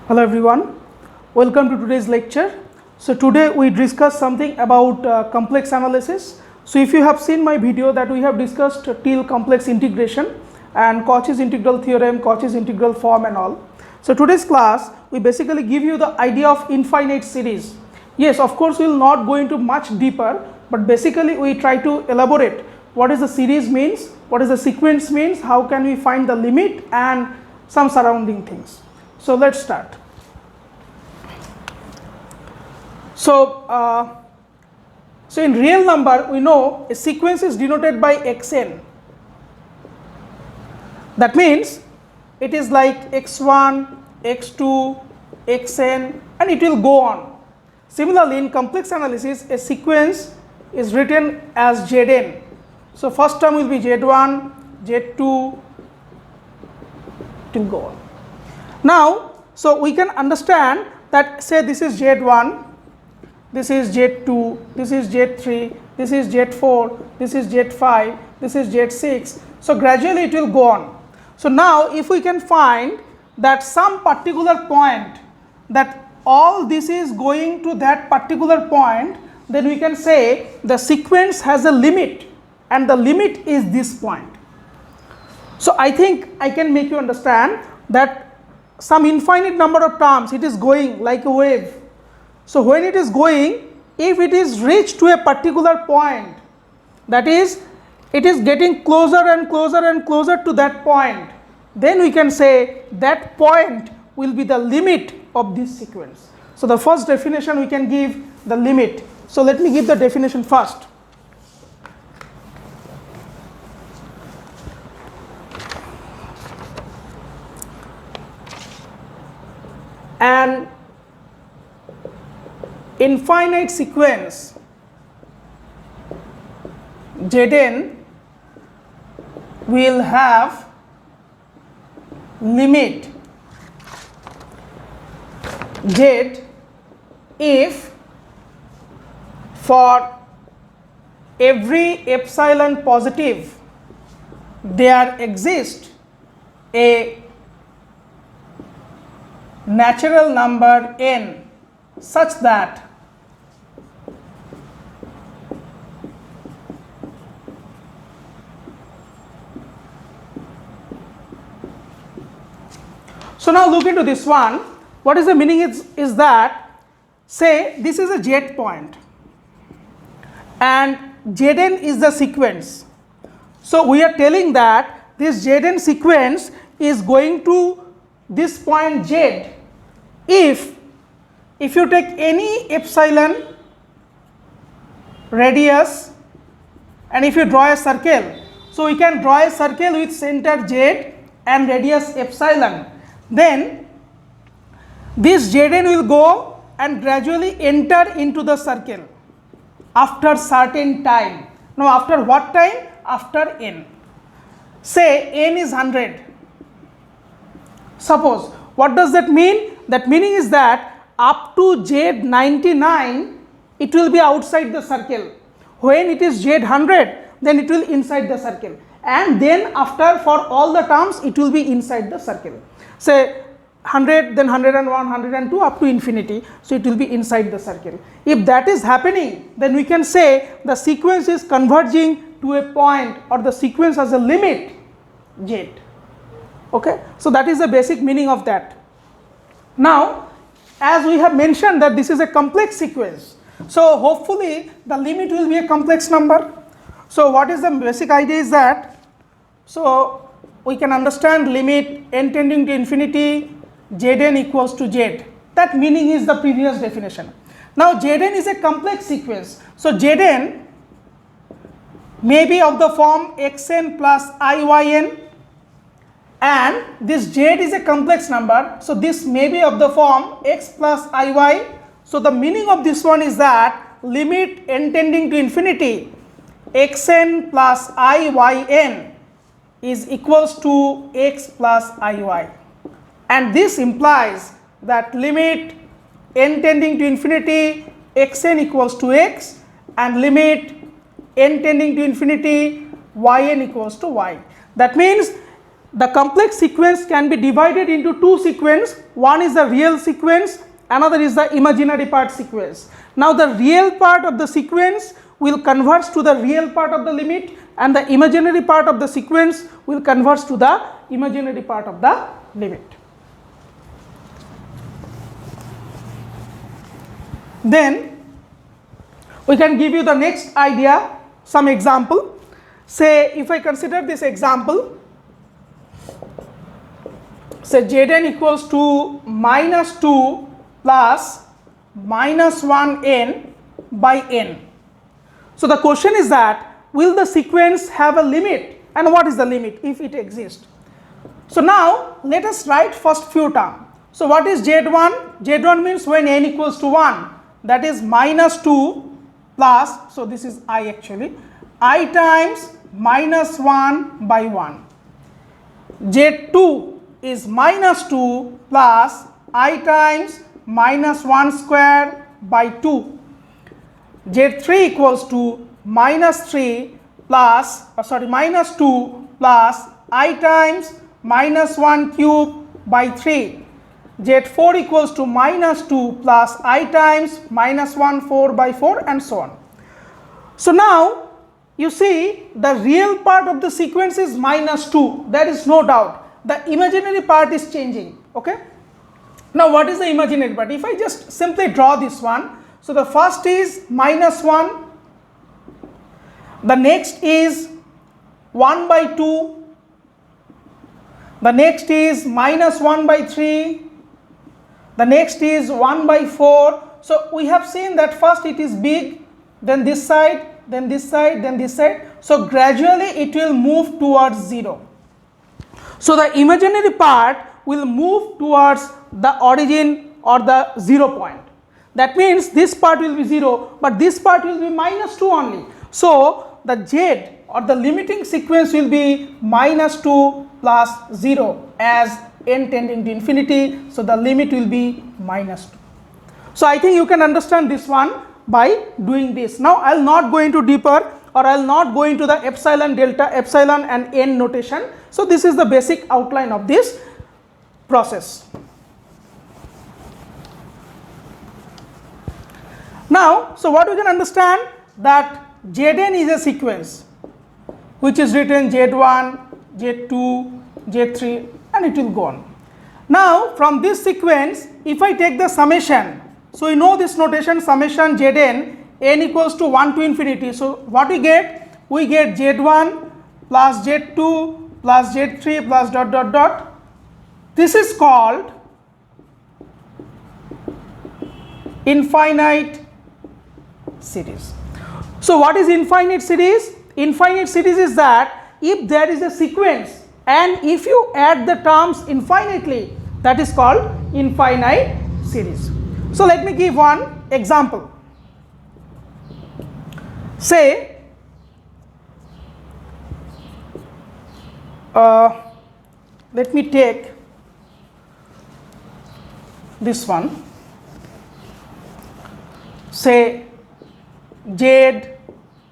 Hello everyone, welcome to today's lecture. So today we discuss something about complex analysis. So if you have seen my video that we have discussed till complex integration and Cauchy's integral theorem, Cauchy's integral form and all. So today's class we basically give you the idea of infinite series. Yes, of course we will not go into much deeper, but basically we try to elaborate what is the series means, what is the sequence means, how can we find the limit and some surrounding things. So let's start. So in real number we know a sequence is denoted by xn. That means it is like x1, x2, xn and it will go on. Similarly, in complex analysis a sequence is written as Zn. So first term will be Z1, Z2, it will go on. Now, so we can understand that say this is Z1, this is Z2, this is Z3, this is Z4, this is Z5, this is Z6. So gradually it will go on. So now if we can find that some particular point that all this is going to that particular point, then we can say the sequence has a limit and the limit is this point. So I think I can make you understand that some infinite number of terms it is going like a wave. So when it is going, if it is reached to a particular point, that is it is getting closer and closer and closer to that point, then we can say that point will be the limit of this sequence. So the first definition we can give the limit. So let me give the definition first. An infinite sequence Zn will have limit Z if for every epsilon positive there exists a natural number n such that so now look into this one. What is the meaning is that say this is a Z point and Zn is the sequence. So we are telling that this Zn sequence is going to this point Z if you take any epsilon radius and if you draw a circle. So we can draw a circle with center Z and radius epsilon. Then this Zn will go and gradually enter into the circle after certain time. Now after what time? After n. Say n is 100. Suppose, what does that mean? That meaning is that up to Z99 it will be outside the circle. When it is Z100 then it will inside the circle, and then after for all the terms it will be inside the circle. Say 100, then 101, 102 up to infinity, so it will be inside the circle. If that is happening, then we can say the sequence is converging to a point or the sequence has a limit Z. Okay, so that is the basic meaning of that. Now as we have mentioned that this is a complex sequence, so hopefully the limit will be a complex number. So what is the basic idea is that, so we can understand limit n tending to infinity Zn equals to Z. That meaning is the previous definition. Now Zn is a complex sequence, so Zn may be of the form xn plus iyn, and this Z is a complex number, so this may be of the form x plus iy. So the meaning of this one is that limit n tending to infinity xn plus iyn is equals to x plus iy, and this implies that limit n tending to infinity xn equals to x and limit n tending to infinity yn equals to y. That means the complex sequence can be divided into two sequences. One is the real sequence, another is the imaginary part sequence. Now the real part of the sequence will converge to the real part of the limit, and the imaginary part of the sequence will converge to the imaginary part of the limit. Then we can give you the next idea, some example. Say if I consider this example, say Zn equals to minus 2 plus minus 1n by n. So the question is that will the sequence have a limit, and what is the limit if it exists? So now let us write first few terms. So what is Z1? Z1 means when n equals to 1, that is minus 2 plus, so this is I actually, I times minus 1 by 1. Z2 is minus 2 plus I times minus 1 square by 2. Z3 equals to minus 3 plus, minus 2 plus I times minus 1 cube by 3. Z4 equals to minus 2 plus I times minus 1 4 by 4, and so on. So now you see the real part of the sequence is minus 2, there is no doubt. The imaginary part is changing, okay. Now what is the imaginary part? If I just simply draw this one, so the first is minus 1, the next is 1 by 2, the next is minus 1 by 3, the next is 1 by 4. So we have seen that first it is big, then this side, then this side, then this side. So gradually it will move towards 0. So the imaginary part will move towards the origin or the 0 point. That means this part will be 0, but this part will be minus 2 only. So the Z or the limiting sequence will be minus 2 plus 0 as n tending to infinity. So the limit will be minus 2. So I think you can understand this one by doing this. Now I will not go into deeper, or I will not go into the epsilon, delta, epsilon and n notation. So this is the basic outline of this process. Now, so what we can understand, that Zn is a sequence which is written Z1, Z2, Z3 and it will go on. Now from this sequence, if I take the summation, so you know this notation, summation Zn, n equals to 1 to infinity. So what we get? We get Z1 plus Z2 plus Z3 plus dot dot dot. This is called infinite series. So what is infinite series? Infinite series is that if there is a sequence and if you add the terms infinitely, that is called infinite series. So let me give one example. Say let me take this one. Say Z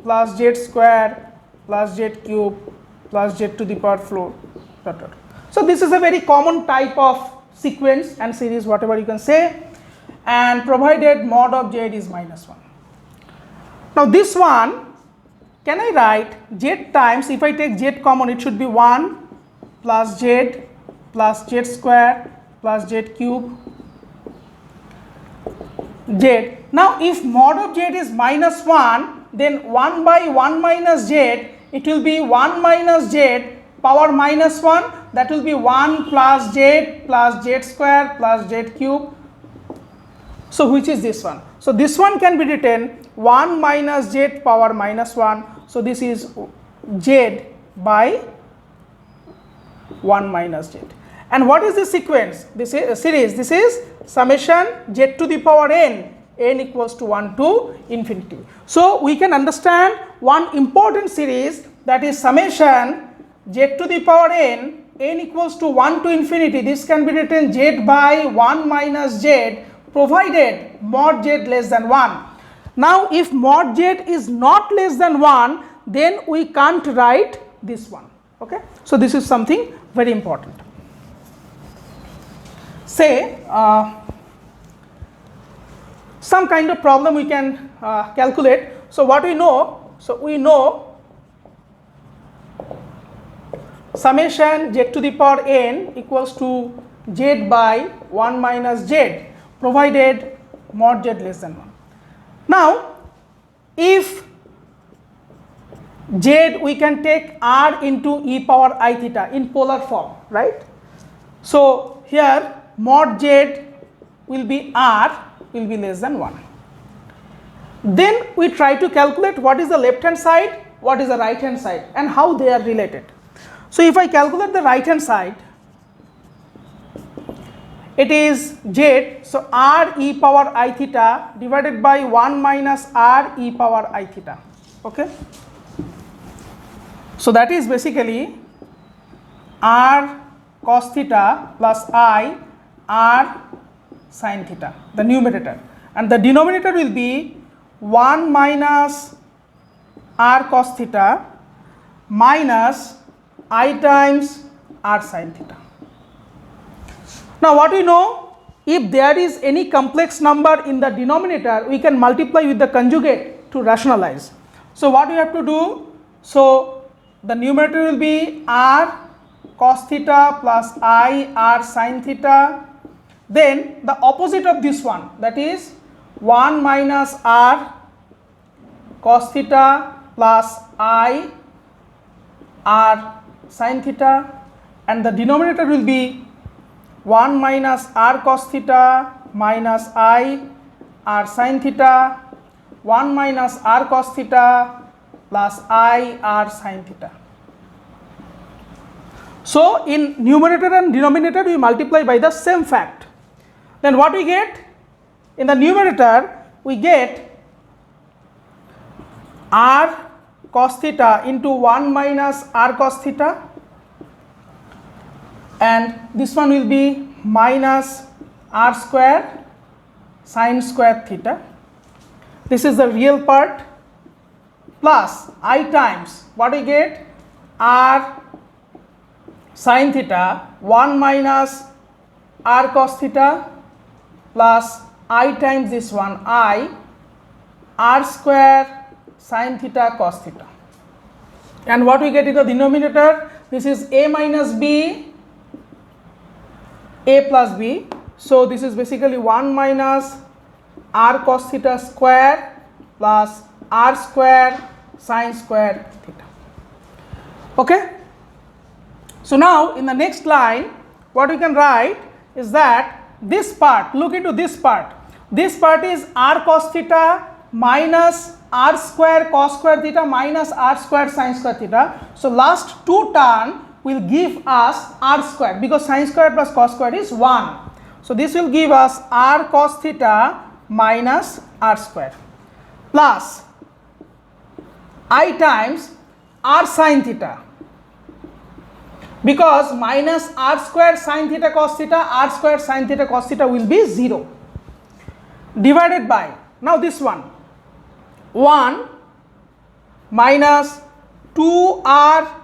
plus Z square plus Z cube plus Z to the power 4. So this is a very common type of sequence and series, whatever you can say, and provided mod of Z is minus 1. Now this one, can I write Z times, if I take Z common, it should be 1 plus Z square plus Z cube Z. Now if mod of Z is minus 1, then 1 by 1 minus Z, it will be 1 minus Z power minus 1, that will be 1 plus Z square plus Z cube. So which is this one? So this one can be written 1 minus Z power minus 1. So this is Z by 1 minus Z. And what is this sequence? This is a series. This is summation Z to the power n equals to 1 to infinity. So we can understand one important series, that is summation Z to the power n equals to 1 to infinity. This can be written Z by 1 minus Z provided mod Z less than 1. Now if mod Z is not less than 1, then we can't write this one. Okay, so this is something very important. Say some kind of problem we can calculate. So what we know? So we know summation z to the power n equals to z by 1 minus z, provided mod z less than 1. Now if z we can take r into e power I theta in polar form, right? So here mod z will be r will be less than 1. Then we try to calculate what is the left hand side, what is the right hand side, and how they are related. So if I calculate the right hand side, it is z, so r e power I theta divided by 1 minus r e power I theta. Okay. So that is basically r cos theta plus I r sin theta, the numerator, and the denominator will be 1 minus r cos theta minus I times r sin theta. Now what we know, if there is any complex number in the denominator, we can multiply with the conjugate to rationalize. So what we have to do, so the numerator will be r cos theta plus I r sin theta, then the opposite of this one, that is 1 minus r cos theta plus I r sin theta, and the denominator will be 1 minus r cos theta minus I r sin theta, 1 minus r cos theta plus I r sin theta. So in numerator and denominator we multiply by the same fact. Then what we get? In the numerator we get r cos theta into 1 minus r cos theta, and this one will be minus r square sin square theta. This is the real part, plus I times what we get, r sin theta 1 minus r cos theta plus I times this one I r square sin theta cos theta. And what we get in the denominator, this is a minus b, a plus b. So this is basically 1 minus r cos theta square plus r square sin square theta. Okay. So now in the next line what we can write is that this part, look into this part. This part is r cos theta minus r square cos square theta minus r square sin square theta. So last two term will give us r square, because sin square plus cos square is 1. So this will give us r cos theta minus r square plus I times r sin theta, because minus r square sin theta cos theta, r square sin theta cos theta will be 0, divided by, now this one, 1 minus 2r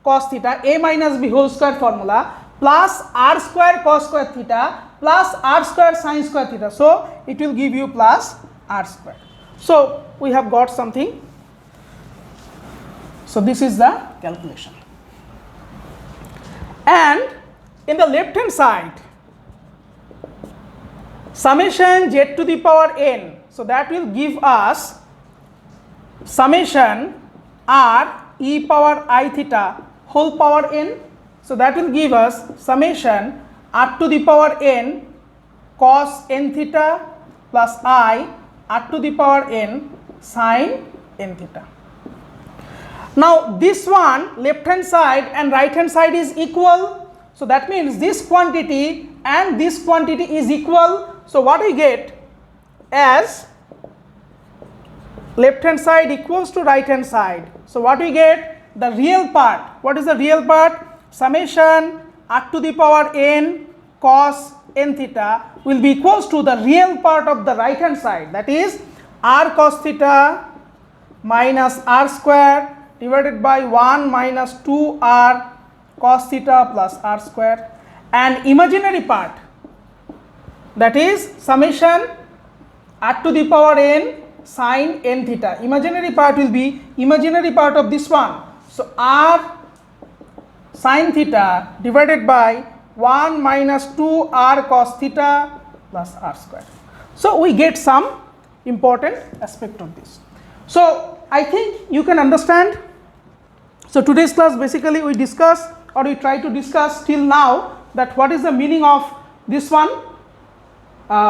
cos theta, a minus b whole square formula, plus r square cos square theta plus r square sin square theta. So it will give you plus r square. So we have got something. So this is the calculation. And in the left hand side, summation z to the power n, so that will give us summation r e power I theta whole power n. So that will give us summation r to the power n cos n theta plus I r to the power n sin n theta. Now this one, left hand side and right hand side is equal. So that means this quantity and this quantity is equal. So what we get as left hand side equals to right hand side. So what we get, the real part. What is the real part? Summation r to the power n cos n theta will be equals to the real part of the right hand side, that is r cos theta minus r square divided by 1 minus 2r cos theta plus r square, and imaginary part, that is summation r to the power n sin n theta. Imaginary part will be imaginary part of this one. So r sin theta divided by 1 minus 2 r cos theta plus r square. So we get some important aspect of this. So I think you can understand. So today's class basically we discuss, or we try to discuss till now, that what is the meaning of this one,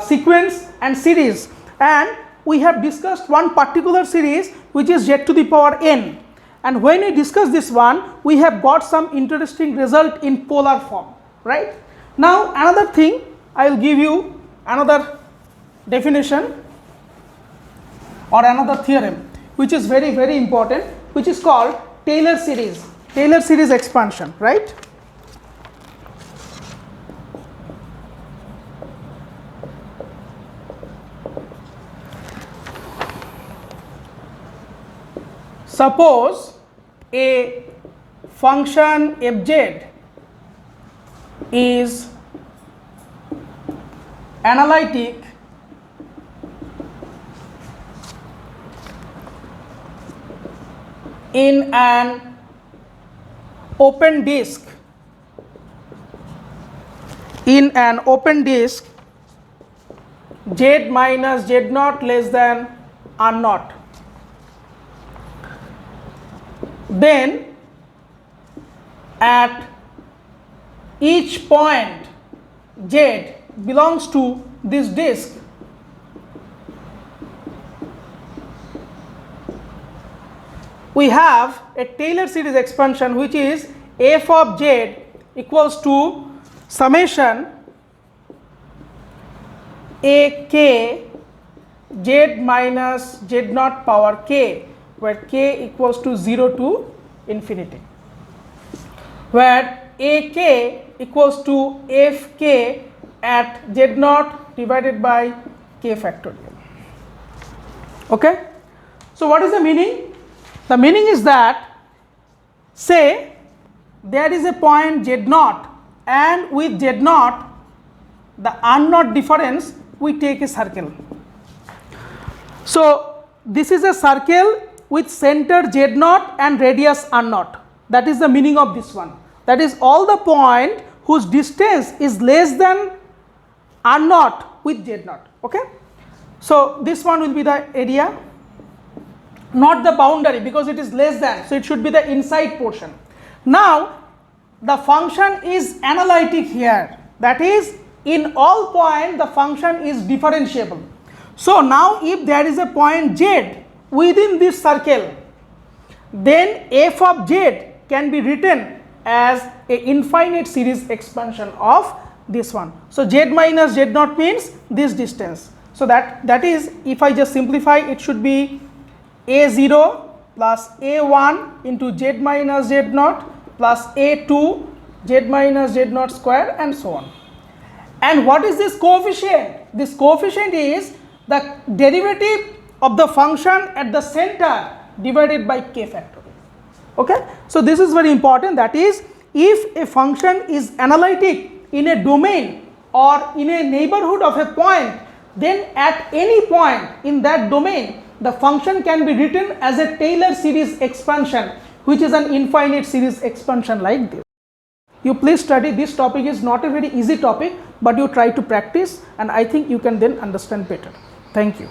sequence and series, and we have discussed one particular series which is z to the power n, and when we discuss this one we have got some interesting result in polar form, right? Now another thing, I will give you another definition or another theorem which is very very important, which is called Taylor series expansion, right? Suppose a function fz is analytic in an open disk, z minus z naught less than r naught, then at each point z belongs to this disk, we have a Taylor series expansion which is f of z equals to summation a k z minus z naught power k, where k equals to 0 to infinity, where a k equals to f k at z naught divided by k factorial. Okay, so what is the meaning? The meaning is that, say there is a point z naught, and with z naught the r naught difference we take a circle. So this is a circle with center z naught and radius r naught. That is the meaning of this one. That is all the point whose distance is less than r naught with z naught. Okay, so this one will be the area, not the boundary, because it is less than, so it should be the inside portion. Now the function is analytic here, that is in all point the function is differentiable. So now if there is a point z within this circle, then f of z can be written as a infinite series expansion of this one. So z minus z naught means this distance. So that is, if I just simplify, it should be a0 plus a1 into z minus z naught plus a2 z minus z naught square, and so on. And what is this coefficient? This coefficient is the derivative of the function at the center divided by k factorial. Okay, so this is very important, that is if a function is analytic in a domain or in a neighborhood of a point, then at any point in that domain the function can be written as a Taylor series expansion, which is an infinite series expansion like this. You please study, this topic is not a very easy topic, but you try to practice and I think you can then understand better. Thank you.